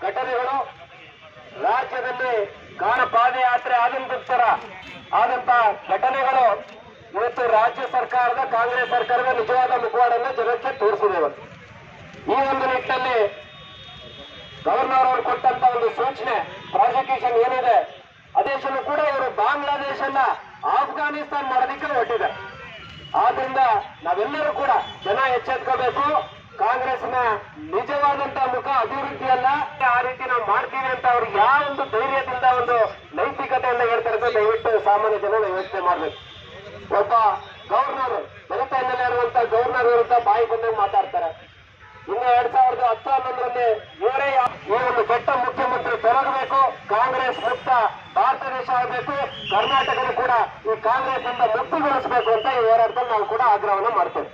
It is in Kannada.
ಘಟನೆಗಳು ರಾಜ್ಯದಲ್ಲಿ ಪಾದಯಾತ್ರೆ ಆದಂತರ ಆದಂತ ಘಟನೆಗಳು ಇವತ್ತು ರಾಜ್ಯ ಸರ್ಕಾರದ ಕಾಂಗ್ರೆಸ್ ಸರ್ಕಾರದ ನಿಜವಾದ ಮುಖವಾಡನ್ನು ಜನಕ್ಕೆ ತೋರಿಸಿದೆ. ಈ ಒಂದು ನಿಟ್ಟಿನಲ್ಲಿ ಗವರ್ನರ್ ಅವರು ಕೊಟ್ಟಂತ ಒಂದು ಸೂಚನೆ ಪ್ರಾಸಿಕ್ಯೂಷನ್ ಏನಿದೆ ಆದೇಶನು ಕೂಡ ಇವರು ಬಾಂಗ್ಲಾದೇಶನ್ನ ಆಫ್ಘಾನಿಸ್ತಾನ್ ಮಾಡೋದಕ್ಕೆ ಹೊರಟಿದೆ. ಆದ್ರಿಂದ ನಾವೆಲ್ಲರೂ ಕೂಡ ಜನ ಎಚ್ಚೆತ್ಕೋಬೇಕು. ಕಾಂಗ್ರೆಸ್ನ ನಿಜವಾದಂತ ಮುಖ ಅಭಿವೃದ್ಧಿಯಲ್ಲ, ಆ ರೀತಿ ನಾವು ಮಾಡ್ತೀವಿ ಅಂತ ಅವ್ರಿಗೆ ಯಾವ ಒಂದು ಧೈರ್ಯದಿಂದ ಒಂದು ನೈತಿಕತೆಯಿಂದ ಹೇಳ್ತಾರೆ ದಯವಿಟ್ಟು ಸಾಮಾನ್ಯ ಜನ ಯೋಚನೆ ಮಾಡ್ಬೇಕು. ಒಬ್ಬ ಗವರ್ನರ್ ದಲಿತ ಹಿನ್ನೆಲೆ ಇರುವಂತ ಗವರ್ನರ್ ವಿರುದ್ಧ ಬಾಯಿ ಬಂದಾಗ ಮಾತಾಡ್ತಾರೆ. ಇನ್ನು 2010-11ರಲ್ಲಿ ಇವರೇ ಈ ಒಂದು ಕೆಟ್ಟ ಮುಖ್ಯಮಂತ್ರಿ ತೊಲಗಬೇಕು, ಕಾಂಗ್ರೆಸ್ ಮುಕ್ತ ಭಾರತ ದೇಶ ಆಗಬೇಕು, ಕರ್ನಾಟಕದ ಕೂಡ ಈ ಕಾಂಗ್ರೆಸ್ ಇಂದ ಮುಕ್ತಿಗೊಳಿಸಬೇಕು ಅಂತ ಈ ಹೋರಾಟದಲ್ಲಿ ನಾವು ಕೂಡ ಆಗ್ರಹವನ್ನು ಮಾಡ್ತೇವೆ.